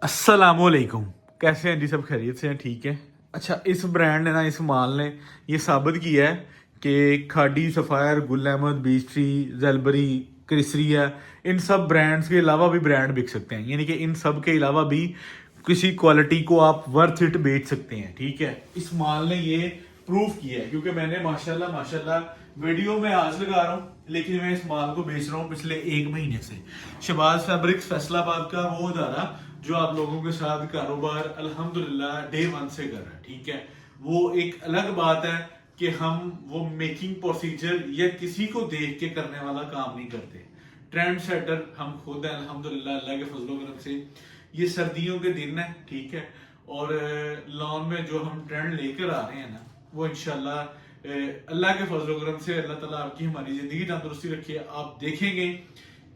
अस्सलामुअलैकुम। कैसे हैं जी? सब खैरियत से हैं? ठीक है। अच्छा, इस ब्रांड ने ना, इस माल ने ये साबित किया है कि खाडी, sapphire, Gul Ahmed, beech tree, जेलबरी, क्रिसरिया, इन सब ब्रांड्स के अलावा भी ब्रांड बिक सकते हैं। यानी कि इन सब के अलावा भी किसी क्वालिटी को आप वर्थ इट बेच सकते हैं। ठीक है, इस माल ने ये प्रूफ किया है, क्योंकि मैंने माशाल्लाह माशाल्लाह वीडियो में आज लगा रहा हूँ, लेकिन मैं इस माल को बेच रहा हूँ पिछले 1 महीने से। शहबाज फैब्रिक्स फैसलाबाद का वो अदारा जो आप लोगों के साथ कारोबार अल्हम्दुलिल्लाह डे 1 से कर रहा है। ठीक है, वो एक अलग बात है कि हम वो मेकिंग प्रोसीजर या किसी को देख के करने वाला काम नहीं करते। ट्रेंड सेटर हम खुद हैं अल्हम्दुलिल्लाह, अल्लाह के फजलो करम से। ये सर्दियों के दिन है, ठीक है, और लॉन में जो हम ट्रेंड लेकर आ रहे हैं ना, वो इंशाल्लाह अल्लाह के फजलो करम से अल्लाह ताला आपकी हमारी जिंदगी तंदुरुस्ती रखिए। आप देखेंगे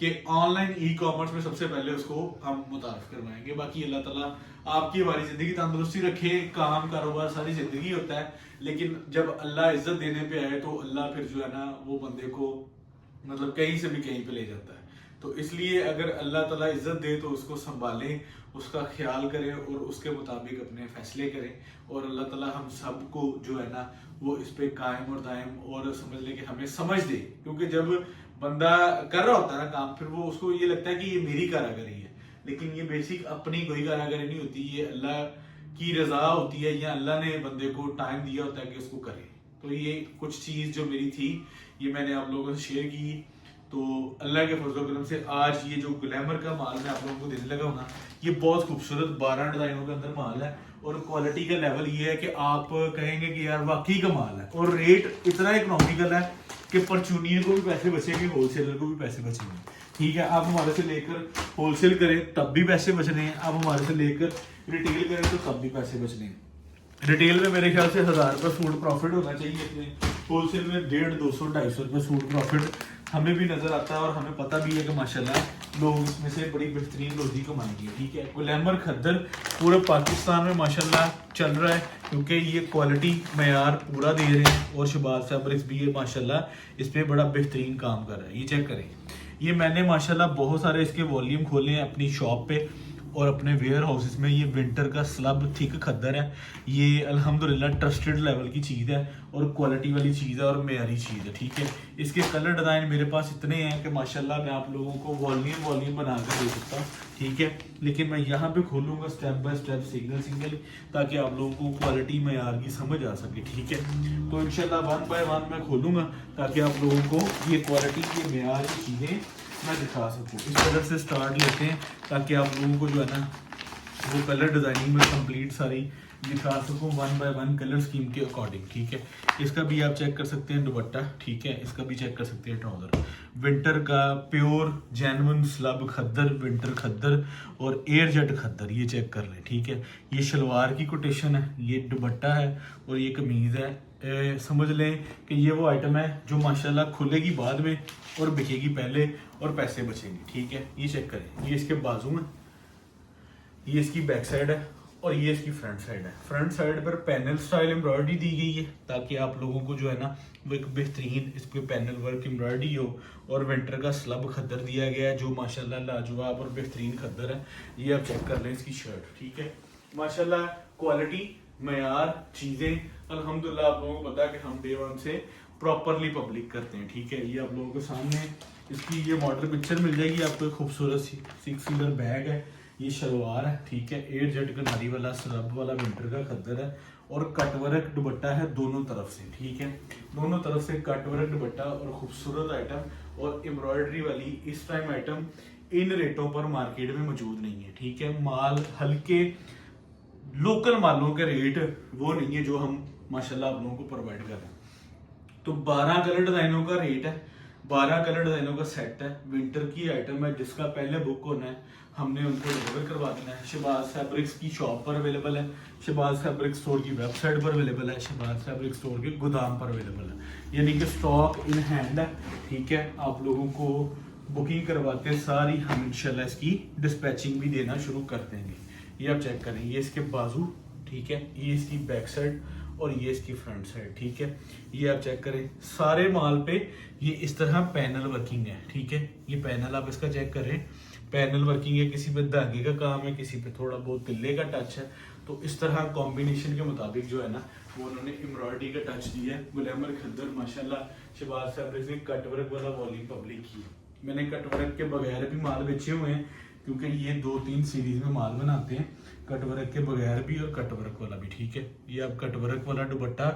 कि ऑनलाइन ई कॉमर्स में सबसे पहले उसको हम मुतारफ करवाएंगे। बाकी अल्लाह ताला आपकी हमारी जिंदगी तंदुरुस्ती रखे। काम कारोबार सारी जिंदगी होता है, लेकिन जब अल्लाह इज्जत देने पे आए तो अल्लाह फिर जो है ना, वो बंदे को मतलब कहीं से भी कहीं पे ले जाता है। तो इसलिए अगर अल्लाह ताला इज्जत दे तो उसको संभालें, उसका ख्याल करें और उसके मुताबिक अपने फैसले करें। और अल्लाह ताला हम सबको जो है ना, वो इस पे कायम और दायम और समझ ले कि हमें समझ दे। क्योंकि जब बंदा कर रहा होता है ना काम, फिर वो उसको ये लगता है कि ये मेरी कारागरी है, लेकिन ये बेसिक अपनी कोई कारागरी नहीं होती। ये अल्लाह की रजा होती है, या अल्लाह ने बंदे को टाइम दिया होता है कि उसको करे। तो ये कुछ चीज़ जो मेरी थी, ये मैंने आप लोगों से शेयर की। तो अल्लाह के फजल करम से आज ये जो ग्लैमर का माल मैं आप लोगों को देने लगा हूँ ना, ये बहुत खूबसूरत 12 डिजाइनों के अंदर माल है। और क्वालिटी का लेवल ये है कि आप कहेंगे कि यार वाकई का माल है। और रेट इतना इकोनॉमिकल है कि परचूनियर को भी पैसे बचेंगे, होलसेलर को भी पैसे बचेंगे। ठीक है, आप हमारे से लेकर होलसेल करें तब भी पैसे बचने हैं, आप हमारे से लेकर रिटेल करें तो तब भी पैसे बचने हैं। रिटेल में मेरे ख्याल से 1000 रुपये सूट प्रॉफिट होना चाहिए अपने, होलसेल में 150, 200, 250 रुपये सूट प्रॉफिट हमें भी नजर आता है। और हमें पता भी है कि माशाल्लाह लोग इसमें से बड़ी बेहतरीन रोजी कमाएंगे। ठीक है, ग्लैमर खद्दर पूरे पाकिस्तान में माशाल्लाह चल रहा है, क्योंकि ये क्वालिटी मयार पूरा दे रहे हैं। और शहबाज फैब्रिक्स भी ये माशाल्लाह इस पर बड़ा बेहतरीन काम कर रहा है। ये चेक करें, ये मैंने माशाल्लाह बहुत सारे इसके वॉल्यूम खोले हैं अपनी शॉप पे और अपने वेयर हाउसेस में। ये विंटर का स्लब थिक खद्दर है, ये अल्हम्दुलिल्लाह ट्रस्टेड लेवल की चीज़ है और क्वालिटी वाली चीज़ है और मेयारी चीज़ है। ठीक है, इसके कलर डिज़ाइन मेरे पास इतने हैं कि माशाल्लाह मैं आप लोगों को वॉल्यूम बना कर दे सकता हूँ। ठीक है, लेकिन मैं यहाँ पे खोलूँगा स्टेप बाय स्टेप, सिंगल, ताकि आप लोगों को क्वालिटी मेयार की समझ आ सके। ठीक है, तो इंशाल्लाह 1 बाय 1 मैं खोलूँगा ताकि आप लोगों को ये क्वालिटी के मेयार की चीज़ें मैं दिखा सकूँ। इस कलर से स्टार्ट लेते हैं ताकि आप लोगों को जो है ना, वो कलर डिजाइनिंग में कंप्लीट सारी दिखा सकूँ 1 बाय 1 कलर स्कीम के अकॉर्डिंग। ठीक है, इसका भी आप चेक कर सकते हैं दुपट्टा। ठीक है, इसका भी चेक कर सकते हैं ट्राउजर। विंटर का प्योर जेन्युइन स्लब खद्दर, विंटर खद्दर और एयर जेट खद्दर, ये चेक कर लें। ठीक है, ये शलवार की कोटेशन है, ये दुपट्टा है और ये कमीज़ है। समझ लें कि ये वो आइटम है जो माशाल्लाह खुलेगी बाद में और बिकेगी पहले और पैसे बचेंगे। ठीक है, ये चेक करें, ये इसके बाजू में, ये इसकी बैक साइड है और ये इसकी फ्रंट साइड है। फ्रंट साइड पर पैनल स्टाइल एम्ब्रॉयडरी दी गई है ताकि आप लोगों को जो है ना, वो एक बेहतरीन इस पर पैनल वर्क एम्ब्रॉयडरी हो। और विंटर का स्लब खद्दर दिया गया है जो माशाल्लाह लाजवाब और बेहतरीन खद्दर है। ये आप चेक कर लें इसकी शर्ट। ठीक है, माशाल्लाह क्वालिटी मयार चीज़ें अल्हम्दुलिल्लाह आप लोगों को पता है कि हम डे 1 से प्रॉपरली पब्लिक करते हैं। ठीक है, ये आप लोगों के सामने इसकी ये मॉडल पिक्चर मिल जाएगी आपको। एक खूबसूरत 6 सीटर बैग है, ये शलवार है। ठीक है, 8 जेट कनारी वाला स्लब वाला विंटर का खद्दर है और कटवर्क दुपट्टा है दोनों तरफ से। ठीक है, दोनों तरफ से कटवर्क दुपट्टा और खूबसूरत आइटम और एम्ब्रॉयडरी वाली इस टाइम आइटम इन रेटों पर मार्केट में मौजूद नहीं है। ठीक है, माल हल्के लोकल मालों के रेट वो नहीं है जो हम माशाल्लाह आप लोगों को प्रोवाइड कर रहे हैं। तो 12 कलर डिजाइनों का रेट है, 12 कलर डिजाइनों का सेट है। विंटर की आइटम है, जिसका पहले बुक होना है हमने उनको डिलीवर करवा देना है। शहबाज फैब्रिक्स की शॉप पर अवेलेबल है, शहबाज फैब्रिक स्टोर की वेबसाइट पर अवेलेबल है, शहबाज फैब्रिक स्टोर के गोदाम पर अवेलेबल है। यानी कि स्टॉक इन हैंड है। ठीक है, आप लोगों को बुकिंग करवाते सारी हम इंशाल्लाह इसकी डिस्पैचिंग भी देना शुरू कर देंगे। ये आप चेक करें, ये इसके बाजू। ठीक है, ये इसकी बैक साइड और ये इसकी फ्रंट साइड। ठीक है, ये आप चेक करें, सारे माल पे ये इस तरह पैनल वर्किंग है। ठीक है, ये पैनल आप इसका चेक करें, पैनल वर्किंग है, किसी पे धागे का काम है, किसी पे थोड़ा बहुत तिल्ले का टच है। तो इस तरह कॉम्बिनेशन के मुताबिक जो है ना वो उन्होंने एम्ब्रॉयडरी का टच दिया है। गुलैमर खद्दर माशाल्लाह शहबाज फैब्रिक्स ने कट वर्क वाला वॉल्यूम पब्लिक की है। मैंने कट वर्क के बगैर भी माल बेचे हुए हैं, क्योंकि ये 2-3 सीरीज में माल बनाते हैं, कट वर्क के बगैर भी और कट वर्क वाला भी। ठीक है, ये अब कट वर्क वाला दुपट्टा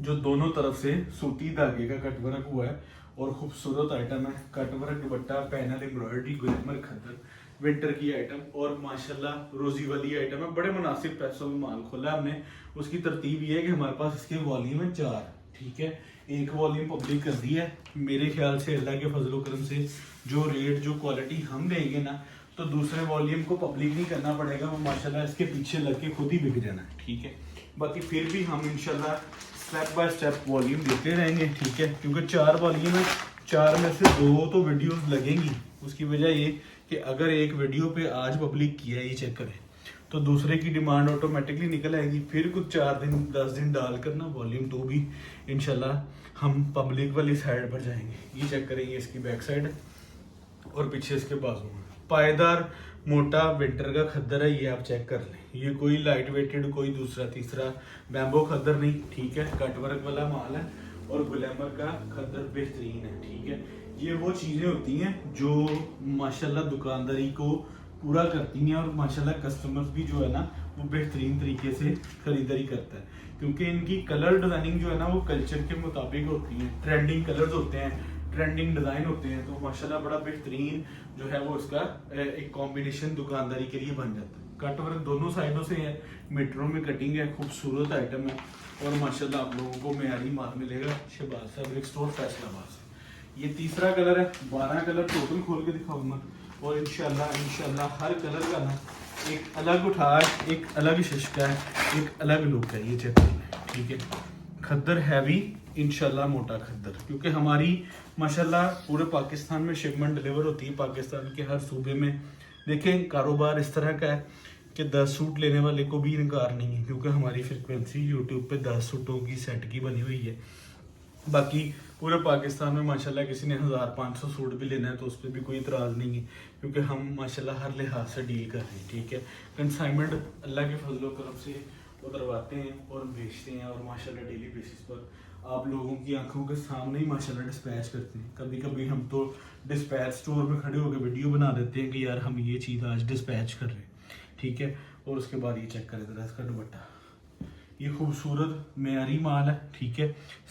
जो दोनों तरफ से सूती धागे का कट वर्क हुआ है और खूबसूरत आइटम है। Cut work dupatta, panel embroidery, glamour khaddar, winter की आइटम और माशाल्लाह रोजी वाली आइटम है। बड़े मुनासिब पैसों में माल खोला हमने। उसकी तरतीब ये है कि हमारे पास इसके वॉल्यूम है 4। ठीक है, एक वॉल्यूम पब्लिक कर दिया है। मेरे ख्याल से अल्लाह के फजल करम से जो रेट जो क्वालिटी हम देंगे ना, तो दूसरे वॉल्यूम को पब्लिक नहीं करना पड़ेगा, वो माशाल्लाह इसके पीछे लग के खुद ही बिक जाना है। ठीक है, बाकी फिर भी हम इंशाल्लाह स्टेप बाय स्टेप वॉल्यूम देते रहेंगे। ठीक है, क्योंकि 4 वॉल्यूम है, 4 में से 2 तो वीडियोस लगेंगी। उसकी वजह ये कि अगर एक वीडियो पे आज पब्लिक किया है, ये चेक करें, तो दूसरे की डिमांड ऑटोमेटिकली निकल आएगी। फिर कुछ 4 दिन 10 दिन डालकर ना वॉल्यूम 2 भी इंशाल्लाह हम पब्लिक वाली साइड पर जाएंगे। ये चेक करेंगे, इसकी बैक साइड और पीछे इसके बाजू में पायदार मोटा विंटर का खद्दर है। ये आप चेक कर लें, ये कोई लाइट वेटेड कोई दूसरा तीसरा बैम्बो खद्दर नहीं। ठीक है, कट वर्क वाला माल है और गुलैमर का खद्दर बेहतरीन है। ठीक है, ये वो चीज़ें होती हैं जो माशाल्लाह दुकानदारी को पूरा करती हैं और माशाल्लाह कस्टमर्स भी जो है ना वो बेहतरीन तरीके से खरीदारी करता है, क्योंकि इनकी कलर डिजाइनिंग जो है ना वो कल्चर के मुताबिक होती है। ट्रेंडिंग कलर्स होते हैं, ट्रेंडिंग डिज़ाइन होते हैं, तो माशाल्लाह बड़ा बेहतरीन जो है वो इसका एक कॉम्बिनेशन दुकानदारी के लिए बन जाता है। कट वर्क दोनों साइडों से है, मीटरों में कटिंग है, खूबसूरत आइटम है और माशाल्लाह आप लोगों को मेयारी माल मिलेगा शहबाज फैब्रिक स्टोर फैसलाबाद से। ये तीसरा कलर है, 12 कलर टोटल खोल के दिखाऊंगा और इंशाल्लाह हर कलर का ना एक अलग उठार, एक अलग शिश्का है, एक अलग लुक है। ये चेक करना है। ठीक है, खद्दर हैवी इंशाल्लाह मोटा खद्दर, क्योंकि हमारी माशाल्लाह पूरे पाकिस्तान में शिपमेंट डिलीवर होती है, पाकिस्तान के हर सूबे में। देखें, कारोबार इस तरह का है कि 10 सूट लेने वाले को भी इनकार नहीं है, क्योंकि हमारी फ्रिक्वेंसी यूट्यूब पे 10 सूटों की सेट की बनी हुई है। बाकी पूरे पाकिस्तान में माशाल्लाह किसी ने 1500 सूट भी लेना है तो उस पर भी कोई इतराज़ नहीं है, क्योंकि हम माशाल्लाह हर लिहाज से डील कर रहे हैं। ठीक है, कंसाइनमेंट अल्लाह के फजल करम से उतरवाते हैं और बेचते हैं और माशाल्लाह डेली बेसिस पर आप लोगों की आंखों के सामने ही माशाल्लाह डिस्पैच करते हैं। कभी कभी हम तो डिस्पैच स्टोर में खड़े होकर वीडियो बना देते हैं कि यार हम ये चीज़ आज डिस्पैच कर रहे हैं। ठीक है, और उसके बाद ये चेक करें जरा इसका दुपट्टा, ये खूबसूरत मेयारी माल है। ठीक है,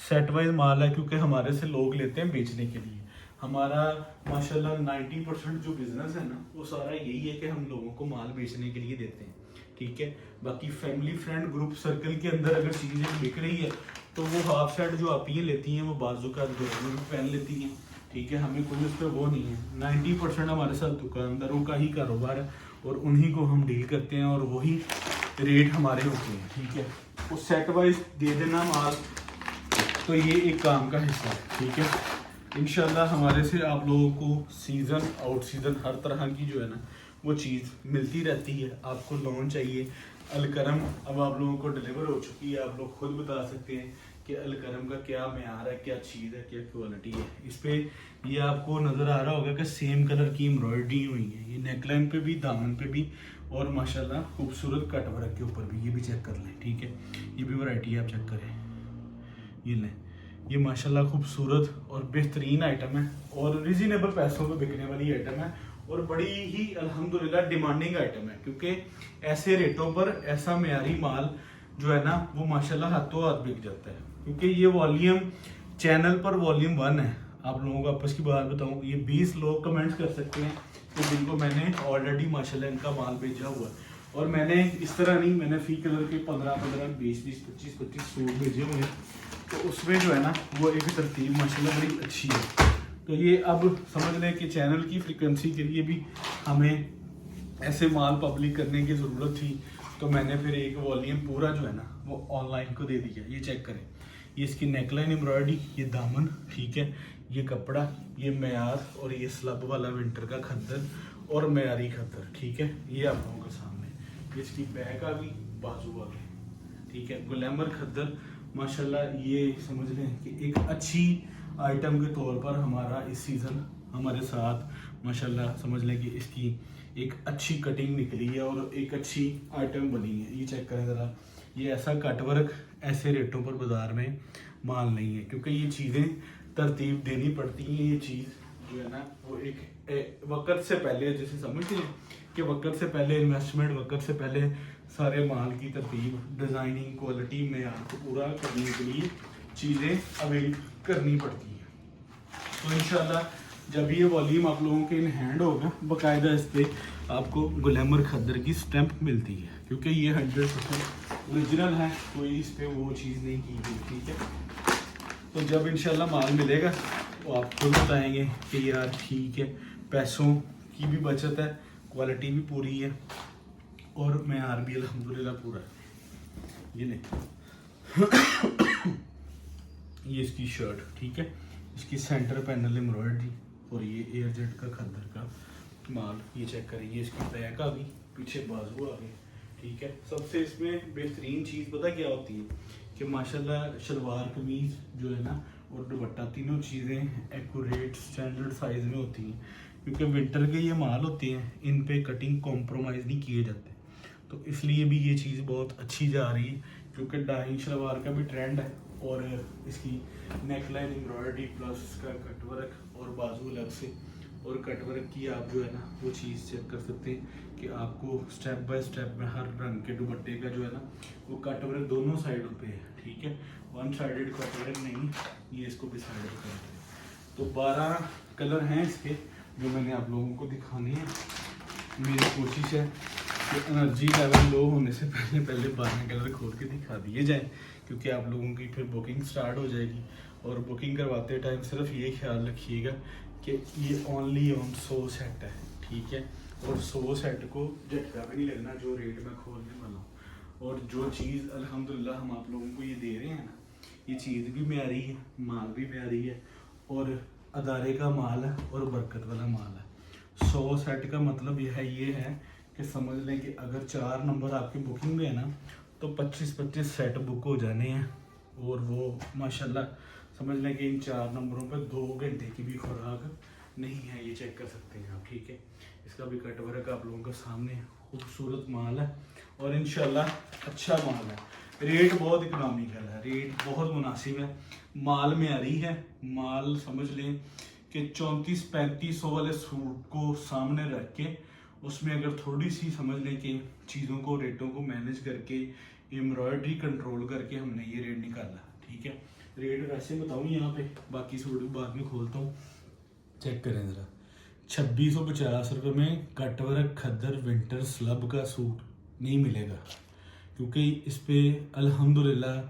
सेट वाइज माल है, क्योंकि हमारे से लोग लेते हैं बेचने के लिए। हमारा माशाल्लाह 90% जो बिजनेस है ना वो सारा यही है कि हम लोगों को माल बेचने के लिए देते हैं। ठीक है, बाकी फैमिली फ्रेंड ग्रुप सर्कल के अंदर अगर चीज़ें बिक रही है तो वो हाफ सेट जो आप ये लेती हैं वो बाजू का दोनों में पहन लेती हैं। ठीक है, हमें कोई उस पर वो नहीं है। 90% हमारे साथ दुकानदारों का ही कारोबार है और उन्हीं को हम डील करते हैं और वही रेट हमारे होते हैं। ठीक है, वो सेट वाइज दे देना माल, तो ये एक काम का हिस्सा है। ठीक है, इंशाल्लाह हमारे से आप लोगों को सीज़न आउट सीज़न हर तरह की जो है ना वो चीज़ मिलती रहती है। आपको लोन चाहिए, अलकरम अब आप लोगों को डिलीवर हो चुकी है, आप लोग खुद बता सकते हैं कि अलकरम का क्या मेयार है, क्या चीज़ है, क्या क्वालिटी है। इस पे ये आपको नज़र आ रहा होगा कि सेम कलर की एम्ब्रॉयडरी हुई है, ये नेकलाइन पे भी, दामन पे भी और माशाल्लाह खूबसूरत कट वर्क के ऊपर भी। ये भी चेक कर लें। ठीक है, ये भी वैरायटी है, आप चेक करें, ये लें, ये माशाल्लाह खूबसूरत और बेहतरीन आइटम है और रिजनेबल पैसों में बिकने वाली आइटम है और बड़ी ही अल्हम्दुलिल्लाह डिमांडिंग आइटम है, क्योंकि ऐसे रेटों पर ऐसा मेयारी माल जो है ना वो माशाल्लाह हाथों हाथ बिक जाता है। क्योंकि ये वॉल्यूम चैनल पर वॉल्यूम 1 है। आप लोगों को आपस की बात बताऊं, ये 20 लोग कमेंट्स कर सकते हैं तो जिनको मैंने ऑलरेडी माशाल्लाह इनका माल भेजा हुआ है। और मैंने इस तरह नहीं, मैंने फी कलर के 15-15, 20-20, 25-25 सूट भेजे हुए हैं, तो उसमें जो है ना वो एक तरतीब माशाल्लाह बड़ी अच्छी है। तो ये अब समझ लें कि चैनल की फ्रीक्वेंसी के लिए भी हमें ऐसे माल पब्लिक करने की ज़रूरत थी, तो मैंने फिर एक वॉल्यूम पूरा जो है ना वो ऑनलाइन को दे दिया। ये चेक करें, ये इसकी नेकलाइन एम्ब्रॉयडरी, ये दामन, ठीक है, ये कपड़ा, ये मेयार और ये स्लब वाला विंटर का खद्दर और मेयारी खद्दर। ठीक है, ये आप लोगों के सामने इसकी बैक आ गई, बाजू आ गई। ठीक है, गुलैमर खद्दर माशाल्लाह ये समझ लें कि एक अच्छी आइटम के तौर पर हमारा इस सीज़न हमारे साथ माशाल्लाह समझ लें कि इसकी एक अच्छी कटिंग निकली है और एक अच्छी आइटम बनी है। ये चेक करें ज़रा, ये ऐसा कट वर्क ऐसे रेटों पर बाज़ार में माल नहीं है, क्योंकि ये चीज़ें तरतीब देनी पड़ती हैं। ये चीज़ जो है ना वो एक वक्त से पहले, जैसे समझते हैं कि वक्त से पहले इन्वेस्टमेंट, वक्त से पहले सारे माल की तरतीब, डिज़ाइनिंग, क्वालिटी में आपको पूरा करने के लिए चीज़ें अवेल करनी पड़ती हैं। तो इंशाल्लाह जब ये वॉल्यूम आप लोगों के इन हैंड होगा, बाकायदा इस पर आपको गुलैमर खद्दर की स्टैंप मिलती है, क्योंकि ये 100% ओरिजिनल है, कोई इस पर वो चीज़ नहीं की गई, ठीक है। तो जब इंशाल्लाह माल मिलेगा तो आप खुद बताएंगे कि यार ठीक है, पैसों की भी बचत है, क्वालिटी भी पूरी है और मेयार भी अल्हम्दुलिल्लाह पूरा है। ये नहीं ये इसकी शर्ट, ठीक है, इसकी सेंटर पैनल एम्ब्रॉयडरी और ये एयर जेट का खद्दर का माल। ये चेक करिए, इसकी बैक आ गई, पीछे बाजू आ गए, ठीक है। सबसे इसमें बेहतरीन चीज़ पता क्या होती है कि माशाल्लाह शलवार कमीज़ जो है ना और दुपट्टा, तीनों चीज़ें एक्यूरेट स्टैंडर्ड साइज़ में होती हैं, क्योंकि विंटर के ये माल होते हैं, इन पे कटिंग कॉम्प्रोमाइज़ नहीं किए जाते। तो इसलिए भी ये चीज़ बहुत अच्छी जा रही है, क्योंकि डाइंग शलवार का भी ट्रेंड है और इसकी नेकलाइन एम्ब्रॉयडरी प्लस इसका कटवर्क और बाजू अलग से और कटवर्क की आप जो है ना वो चीज़ चेक कर सकते हैं कि आपको स्टेप बाय स्टेप में हर रंग के दुपट्टे का जो है ना वो कटवर्क दोनों साइडों पे है, ठीक है। वन साइडेड कटवर्क नहीं, ये इसको भी साइड पर करते हैं। तो 12 कलर हैं इसके जो मैंने आप लोगों को दिखाने हैं। मेरी कोशिश है कि एनर्जी लेवल लो होने से पहले 12 कलर खोल के दिखा दिए जाए, क्योंकि आप लोगों की फिर बुकिंग स्टार्ट हो जाएगी। और बुकिंग करवाते टाइम सिर्फ ये ख्याल रखिएगा कि ये ओनली ऑन 100 सेट है, ठीक है। और 100 सेट को झटका भी नहीं लगना जो रेट में खोलने वाला हूँ। और जो चीज़ अल्हम्दुलिल्लाह हम आप लोगों को ये दे रहे हैं ना, ये चीज़ भी म्यारी है, माल भी म्यारी है और अदारे का माल है और बरकत वाला माल है। 100 सेट का मतलब ये है कि समझ लें कि अगर 4 नंबर आपकी बुकिंग में है ना तो 25-25 सेट बुक हो जाने हैं। और वो माशाल्लाह समझ लें कि इन 4 नंबरों पर 2 घंटे की भी खुराक नहीं है, ये चेक कर सकते हैं आप, ठीक है। इसका भी कटवर्क आप लोगों के सामने, खूबसूरत माल है और इंशाल्लाह अच्छा माल है। रेट बहुत इकोनॉमिकल है, रेट बहुत मुनासिब है, माल म्यारी है। माल समझ लें कि 3400-3500 वाले सूट को सामने रख के उसमें अगर थोड़ी सी समझ लें कि चीज़ों को, रेटों को मैनेज करके, एम्ब्रॉयडरी कंट्रोल करके हमने ये रेट निकाला, ठीक है। रेट वैसे बताऊँ यहाँ पे, बाकी सूट बाद में खोलता हूँ, चेक करें ज़रा। 2650 रुपये में कटवर्क खद्दर विंटर स्लब का सूट नहीं मिलेगा, क्योंकि इस पर अल्हम्दुलिल्लाह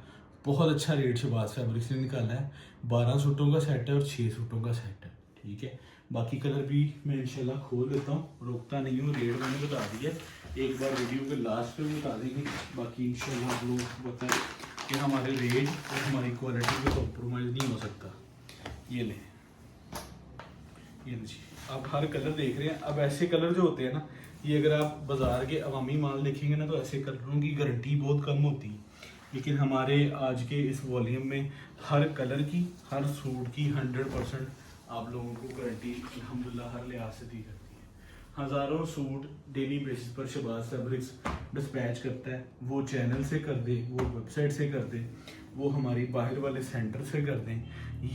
बहुत अच्छा रेट शहबाज फैब्रिक्स ने निकाला है। 12 सूटों का सेट है और 6 सूटों का सेट है, ठीक है। बाकी कलर भी मैं इंशाल्लाह खोल देता हूँ, रोकता नहीं हूँ। रेट मैंने बता दिया, एक बार वीडियो के लास्ट पे बता देंगे। बाकी इंशाल्लाह आप लोग बताएं कि हमारे रेट और हमारी क्वालिटी में कॉम्प्रोमाइज़ नहीं हो सकता। ये लें, ये जी आप हर कलर देख रहे हैं। अब ऐसे कलर जो होते हैं ना, ये अगर आप बाज़ार के अवामी माल देखेंगे ना तो ऐसे कलरों की गारंटी बहुत कम होती है, लेकिन हमारे आज के इस वॉल्यूम में हर कलर की, हर सूट की 100% आप लोगों को गारंटी अल्हम्दुलिल्लाह हर लिहाज से दी जाती है। हज़ारों सूट डेली बेसिस पर शहबाज फैब्रिक्स डिस्पैच करता है, वो चैनल से कर दे, वो वेबसाइट से कर दे, वो हमारी बाहर वाले सेंटर से कर दें,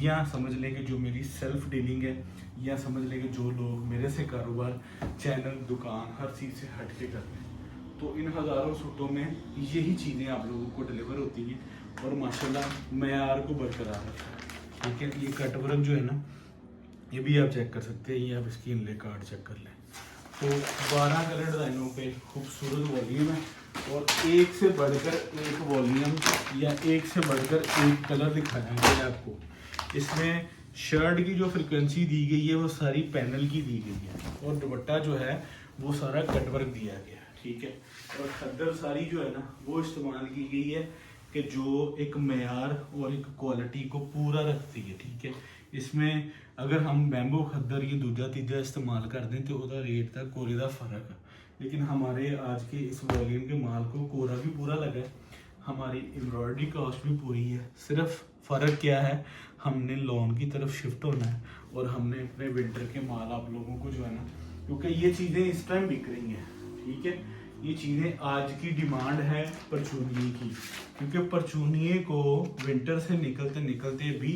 या समझ लें कि जो मेरी सेल्फ डीलिंग है, या समझ लें कि जो लोग मेरे से कारोबार, चैनल, दुकान, हर चीज़ से हट के करते हैं। तो इन हज़ारों सूटों में यही चीज़ें आप लोगों को डिलीवर होती हैं और माशाल्लाह मेयार को बरकरार रखता है, ठीक है। ये कटवर्क जो है ना, ये भी आप चेक कर सकते हैं, ये आप इसकी इनले कार्ड चेक कर लें। तो 12 कलर डिज़ाइनों पे खूबसूरत वॉल्यूम है और एक से बढ़कर एक वॉल्यूम या एक से बढ़कर एक कलर दिखाया गया है आपको। इसमें शर्ट की जो फ्रिक्वेंसी दी गई है वो सारी पैनल की दी गई है और दुपट्टा जो है वो सारा कटवर्क दिया गया है, ठीक है। और खद्दर सारी जो है ना वो इस्तेमाल की गई है कि जो एक मेयार और एक क्वालिटी को पूरा रखती है, ठीक है। इसमें अगर हम बैम्बू खद्दर ये दूजा तीजा इस्तेमाल कर दें तो उसका रेट का कोरे का फ़र्क है, लेकिन हमारे आज के इस वॉल्यूम के माल को कोरा भी पूरा लगा है, हमारी एम्ब्रॉयडरी कॉस्ट भी पूरी है। सिर्फ फ़र्क क्या है, हमने लॉन की तरफ शिफ्ट होना है और हमने अपने विंटर के माल आप लोगों को जो है ना, क्योंकि ये चीज़ें इस टाइम बिक रही हैं, ठीक है, ये चीज़ें आज की डिमांड है परचूनिए की, क्योंकि परचूनिए को विंटर से निकलते निकलते भी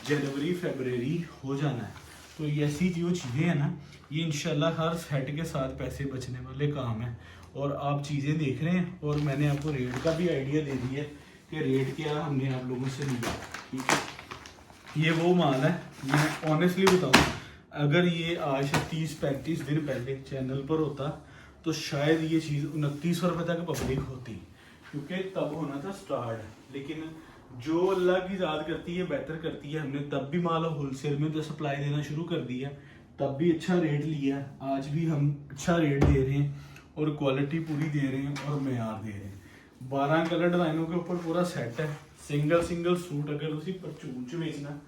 जनवरी फरवरी हो जाना है। तो ये ऐसी जो चीज़ें हैं ना, ये इंशाल्लाह हर सेट के साथ पैसे बचने वाले काम हैं। और आप चीज़ें देख रहे हैं और मैंने आपको रेट का भी आइडिया दे दिया है कि रेट क्या हमने आप लोगों से लिया, ठीक है। ये वो माल है, मैं ऑनेस्टली बताऊँ, अगर ये आज से 30-35 दिन पहले चैनल पर होता तो शायद ये चीज़ 2900 रुपये तक पब्लिक होती, क्योंकि तब होना था स्टार्ट। लेकिन जो अल्लाह की याद करती है बेहतर करती है, हमने तब भी माल होलसेल में तो सप्लाई देना शुरू कर दिया, तब भी अच्छा रेट लिया, आज भी हम अच्छा रेट दे रहे हैं और क्वालिटी पूरी दे रहे हैं और मेयार दे रहे हैं। 12 कलर डिजाइनों के ऊपर पूरा सेट है। सिंगल सिंगल सूट अगर तुम परचून च बेचना,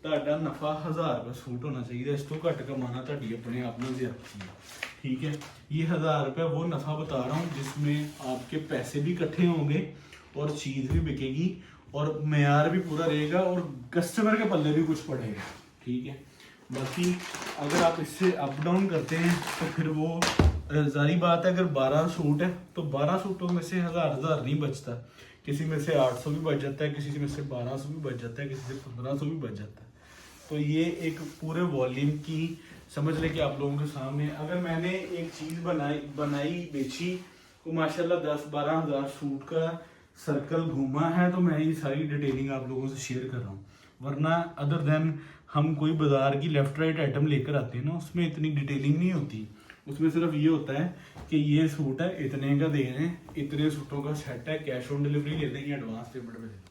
ਤੁਹਾਡਾ नफा 1000 रुपये सूट होना चाहिए, इस तो घट कमाना ਤੁਹਾਡੀ अपने आप में ज्यादती है, ठीक है। ये 1000 रुपये वो नफ़ा बता रहा हूँ जिसमें आपके पैसे भी इकट्ठे होंगे और चीज़ भी बिकेगी और मेयार भी पूरा रहेगा और कस्टमर के पल्ले भी कुछ पड़ेगा, ठीक है। बाकी अगर आप इससे अप डाउन करते हैं तो फिर वो जारी बात है, अगर 12 सूट है तो 12 सूटों में से 1000 नहीं बचता, किसी में से 800 भी बच जाता है, किसी में से 1200 भी बच जाता है, किसी से 1500 भी बच जाता है। तो ये एक पूरे वॉल्यूम की समझ लें कि आप लोगों के सामने, अगर मैंने एक चीज़ बनाई बेची तो माशाल्लाह 10-12 हज़ार सूट का सर्कल घूमा है, तो मैं ये सारी डिटेलिंग आप लोगों से शेयर कर रहा हूँ। वरना अदर देन हम कोई बाजार की लेफ्ट राइट आइटम लेकर आते हैं ना, उसमें इतनी डिटेलिंग नहीं होती, उसमें सिर्फ ये होता है कि ये सूट है इतने का दे रहे हैं, इतने सूटों का सेट है, कैश ऑन डिलीवरी ले देंगे, एडवांस पेमेंट में देंगे।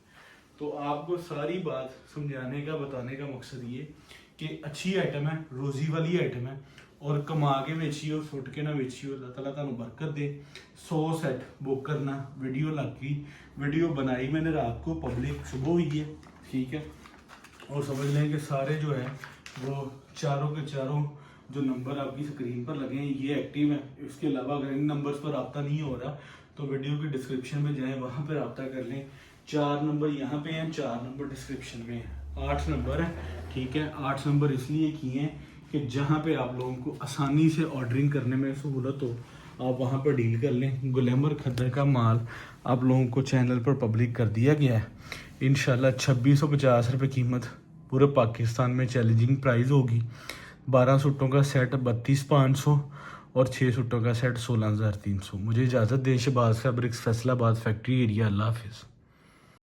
तो आपको सारी बात समझाने का बताने का मकसद ये कि अच्छी आइटम है, रोज़ी वाली आइटम है और कमा के बेचियो, सुट के ना बेचियो, अल्लाह ताला तुहानू बरकत दे। 100 सेट बुक करना, वीडियो लग गई, वीडियो बनाई मैंने रात को, पब्लिक सुबह हुई है, ठीक है। और समझ लें कि सारे जो है वो चारों के चारों जो नंबर आपकी स्क्रीन पर लगे हैं ये एक्टिव है। इसके अलावा अगर इन नंबर्स पर रब्ता नहीं हो रहा तो वीडियो की डिस्क्रिप्शन में जाएं, वहाँ पर रब्ता कर लें। 4 नंबर यहाँ पे हैं, 4 नंबर डिस्क्रिप्शन में हैं, 8 नंबर है, ठीक है। 8 नंबर इसलिए किए हैं कि जहाँ पे आप लोगों को आसानी से ऑर्डरिंग करने में सहूलत हो, आप वहाँ पर डील कर लें। गुलैमर खद्दर का माल आप लोगों को चैनल पर पब्लिक कर दिया गया है। इंशाल्लाह 2650 रुपये कीमत पूरे पाकिस्तान में चैलेंजिंग प्राइस होगी। 12 सूटों का सेट 32,500 और 6 सूटों का सेट 16,300। मुझे इजाज़त दें। Shahbaz fabrics, Faisalabad factory area. अल्लाह हाफिज़।